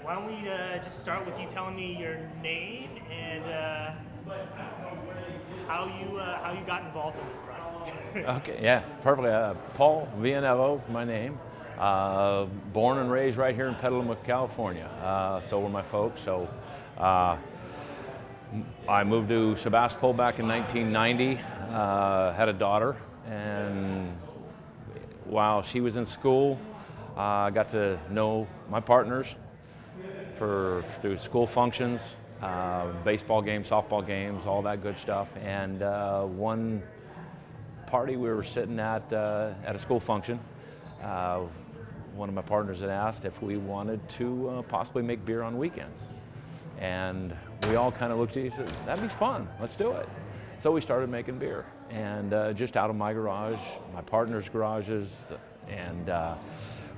why don't we just start with you telling me your name and how you got involved in this project? Okay, yeah, perfectly. Paul Vianello is my name. Born and raised right here in Petaluma, California. So were my folks. So I moved to Sebastopol back in 1990. Had a daughter, and while she was in school, I got to know my partners through school functions, baseball games, softball games, all that good stuff. And one party we were sitting at a school function, one of my partners had asked if we wanted to possibly make beer on weekends. And we all kind of looked at each other, that'd be fun, let's do it. So we started making beer, and just out of my garage, my partner's garages, and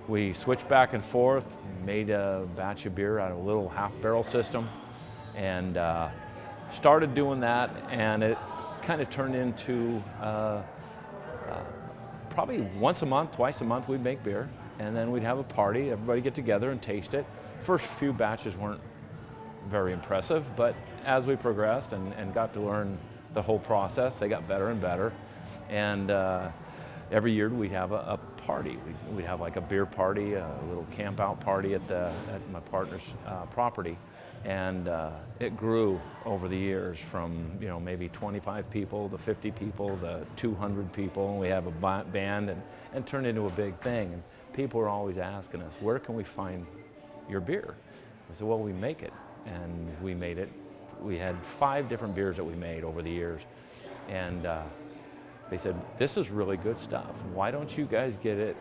we switched back and forth, made a batch of beer out of a little half-barrel system, and started doing that, and it kind of turned into probably once a month, twice a month we'd make beer, and then we'd have a party, everybody get together and taste it. First few batches weren't very impressive, but as we progressed and got to learn the whole process, they got better and better. And every year we'd have a party. We'd have like a beer party, a little camp out party at my partner's property. And it grew over the years from maybe 25 people to 50 people to 200 people. And we have a band and turned into a big thing. And people are always asking us, where can we find your beer? I said, well, we make it. And we made it. We had 5 different beers that we made over the years. And they said, this is really good stuff. Why don't you guys get it,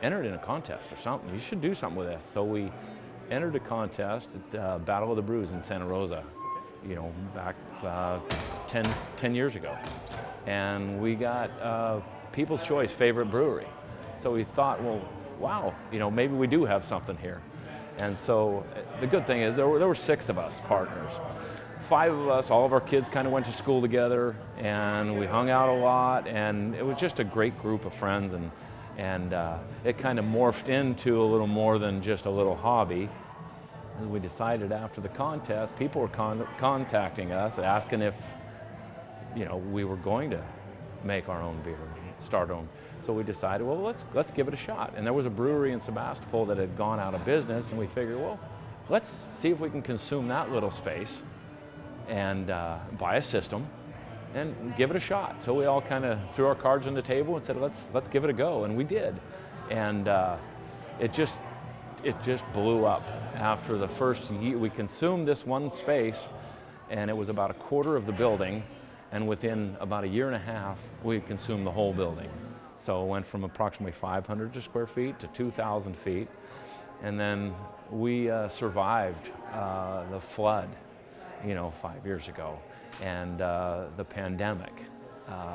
entered in a contest or something? You should do something with this. So we entered a contest at Battle of the Brews in Santa Rosa, back 10 years ago. And we got People's Choice Favorite Brewery. So we thought, well, wow, maybe we do have something here. And so the good thing is there were 6 of us partners. 5 of us, all of our kids kind of went to school together, and we hung out a lot, and it was just a great group of friends, and it kind of morphed into a little more than just a little hobby. And we decided after the contest, people were contacting us, asking if we were going to make our own beer, start our own. So we decided, well, let's give it a shot. And there was a brewery in Sebastopol that had gone out of business, and we figured, well, let's see if we can consume that little space and buy a system and give it a shot. So we all kind of threw our cards on the table and said, let's give it a go, and we did. And it just blew up. After the first year, we consumed this one space, and it was about a quarter of the building, and within about a year and a half, we consumed the whole building. So it went from approximately 500 square feet to 2,000 feet. And then we survived the flood, 5 years ago, and the pandemic,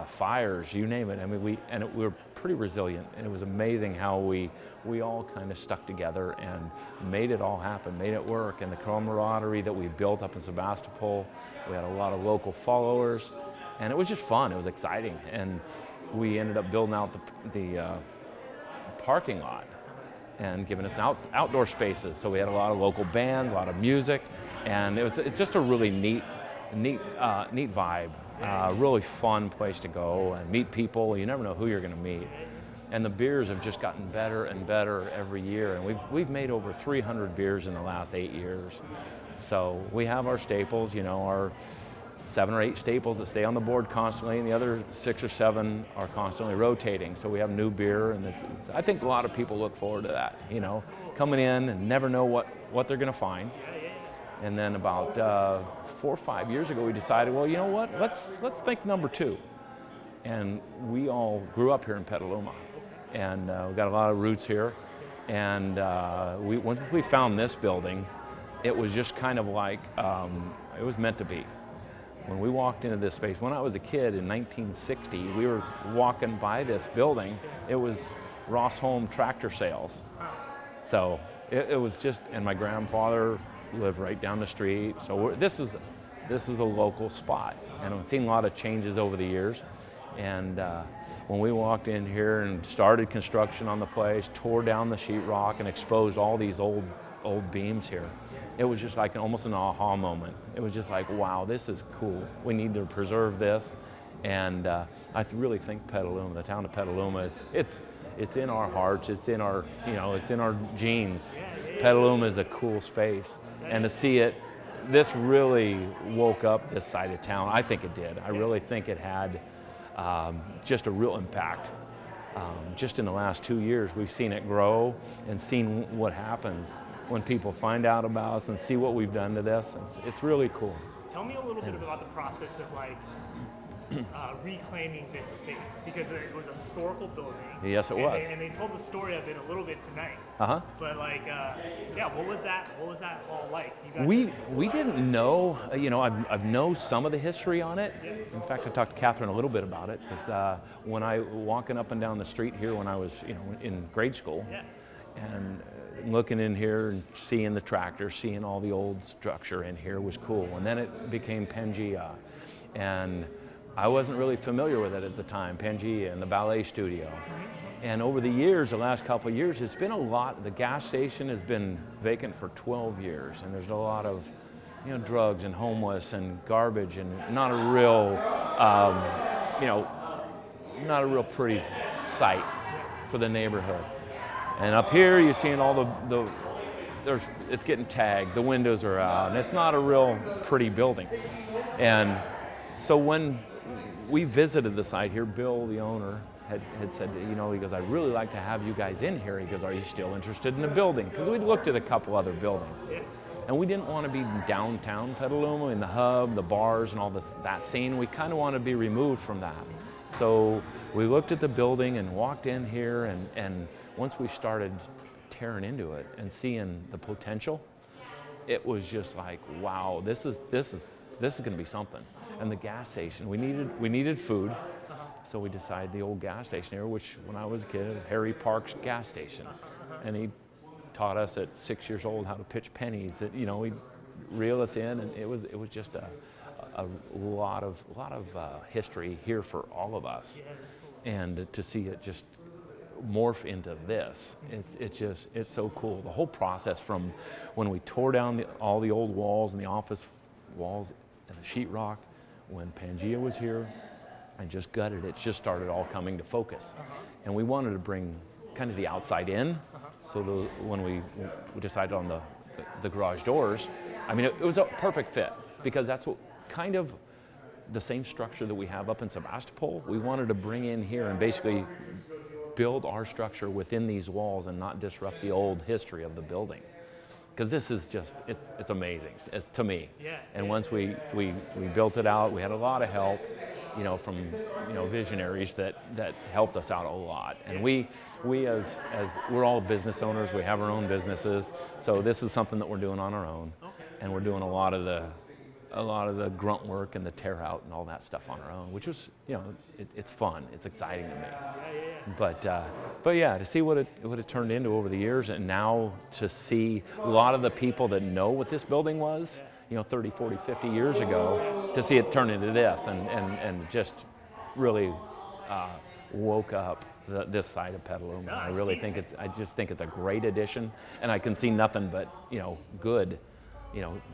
fires, you name it. I mean, we were pretty resilient, and it was amazing how we all kind of stuck together and made it all happen, made it work. And the camaraderie that we built up in Sebastopol, we had a lot of local followers, and it was just fun, it was exciting. And we ended up building out the parking lot and giving us outdoor spaces. So we had a lot of local bands, a lot of music, and it's just a really neat vibe. Really fun place to go and meet people. You never know who you're going to meet. And the beers have just gotten better and better every year. And we've made over 300 beers in the last 8 years. So we have our staples, our 7 or 8 staples that stay on the board constantly, and the other 6 or 7 are constantly rotating. So we have new beer, and I think a lot of people look forward to that, coming in and never know what they're going to find. And then about 4 or 5 years ago, we decided, well, you know what? Let's think number 2. And we all grew up here in Petaluma, and we got a lot of roots here. And once we found this building, it was just kind of like it was meant to be. When we walked into this space, when I was a kid in 1960, we were walking by this building. It was Ross Home Tractor Sales. So it was just, and my grandfather lived right down the street. So this is a local spot, and I've seen a lot of changes over the years. And when we walked in here and started construction on the place, tore down the sheetrock and exposed all these old beams here, it was just like almost an aha moment. It was just like, wow, this is cool. We need to preserve this. And I really think Petaluma, the town of Petaluma, it's in our hearts. It's in our, it's in our genes. Petaluma is a cool space, and to see it, this really woke up this side of town. I think it did. I really think it had just a real impact. Just in the last 2 years, we've seen it grow and seen what happens when people find out about us and see what we've done to this. It's really cool. Tell me a little bit about the process of like reclaiming this space, because it was a historical building. Yes, it was. And they told the story of it a little bit tonight. But like, what was that all like? You guys we didn't know. I've know some of the history on it. Yeah. In fact, I talked to Catherine a little bit about it, because when I walking up and down the street here when I was in grade school, and looking in here and seeing the tractors, seeing all the old structure in here was cool. And then it became Pangea, and I wasn't really familiar with it at the time, Pangea and the ballet studio. And over the years, the last couple of years, it's been a lot. The gas station has been vacant for 12 years, and there's a lot of drugs and homeless and garbage, and not a real, not a real pretty sight for the neighborhood. And up here, you're seeing all it's getting tagged, the windows are out, and it's not a real pretty building. And so when we visited the site here, Bill, the owner, had said, he goes, I'd really like to have you guys in here. He goes, are you still interested in the building? Because we'd looked at a couple other buildings. And we didn't want to be downtown Petaluma, in the hub, the bars, and all that scene. We kind of wanted to be removed from that. So we looked at the building and walked in here, and once we started tearing into it and seeing the potential, it was just like, wow, this is going to be something. And the gas station, we needed food, so we decided the old gas station here, which when I was a kid, was Harry Park's gas station, and he taught us at 6 years old how to pitch pennies. That he'd reel us in, and it was just a lot of history here for all of us, and to see it just morph into this, it's so cool. The whole process from when we tore down all the old walls and the office walls and the sheetrock, when Pangea was here and just gutted it, just started all coming to focus. And we wanted to bring kind of the outside in, so when we decided on the garage doors, I mean, it was a perfect fit, because that's what kind of the same structure that we have up in Sebastopol, we wanted to bring in here and basically build our structure within these walls and not disrupt the old history of the building. Because this is just, it's amazing to me. And once we built it out, we had a lot of help, from visionaries that helped us out a lot. And we as we're all business owners, we have our own businesses, so this is something that we're doing on our own. And we're doing a lot of the grunt work and the tear out and all that stuff on our own, which was, it's fun, it's exciting to me. But yeah, to see what it turned into over the years, and now to see a lot of the people that know what this building was, 30, 40, 50 years ago, to see it turn into this, and just really woke up this side of Petaluma. I really think I just think it's a great addition, and I can see nothing but good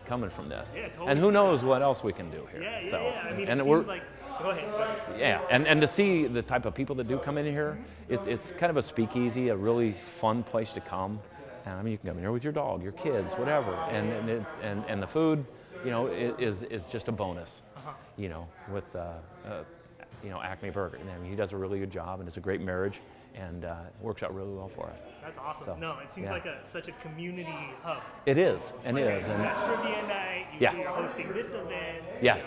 coming from this. Totally. And who knows what else we can do here. I mean, it seems like, go ahead. Yeah, and to see the type of people that do come in here, it's kind of a speakeasy, a really fun place to come. And I mean, you can come in here with your dog, your kids, whatever, and the food, is just a bonus. With Acme Burger. I mean, he does a really good job, and it's a great marriage, and it works out really well for us. That's awesome. So, no, it seems like such a community hub. It is, and it is. And that trivia night, you're hosting this event. Yes.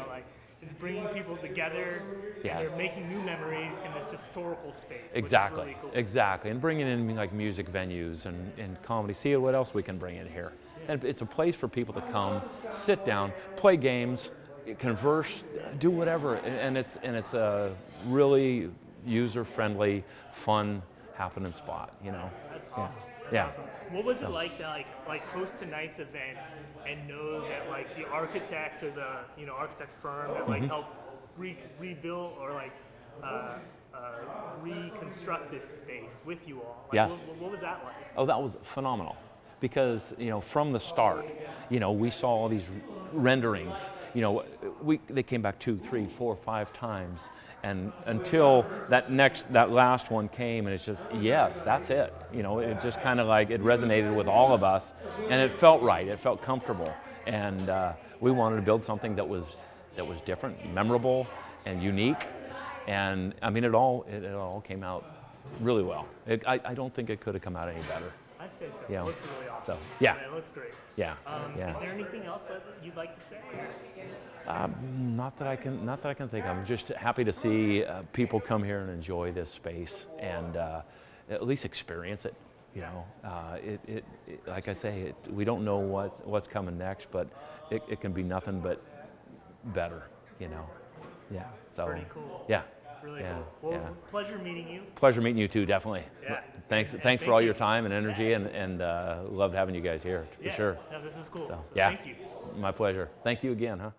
It's bringing people together, and they're making new memories in this historical space. Exactly, which is really cool. Exactly, and bringing in like music venues and comedy. See what else we can bring in here. And it's a place for people to come, sit down, play games, converse, do whatever, and it's a really user-friendly, fun, happening spot. That's awesome. That's awesome. What was it like to like host tonight's event and know that like the architects or the architect firm that helped rebuild or reconstruct this space with you all. Like, Yes. What was that like? Oh, that was phenomenal. Because, from the start, we saw all these renderings. They came back 2, 3, 4, 5 times, and until that last one came, and it's just, yes, that's it. It just kind of like, it resonated with all of us, and it felt right, it felt comfortable, and we wanted to build something that was different, memorable, and unique, and I mean, it all came out really well. I don't think it could have come out any better. I'd say so. It looks really awesome. So, yeah. It looks great. Yeah. Is there anything else that you'd like to say? Not that I can think of. I'm just happy to see people come here and enjoy this space and at least experience it. It like I say, we don't know what's coming next, but it can be nothing but better. Yeah. So. Pretty cool. Yeah. Really cool. Well, pleasure meeting you. Pleasure meeting you too, definitely. Yeah. Thanks for all your time and energy, and loved having you guys here, for sure. Yeah, this is cool. So, So yeah. thank you. My pleasure. Thank you again, huh?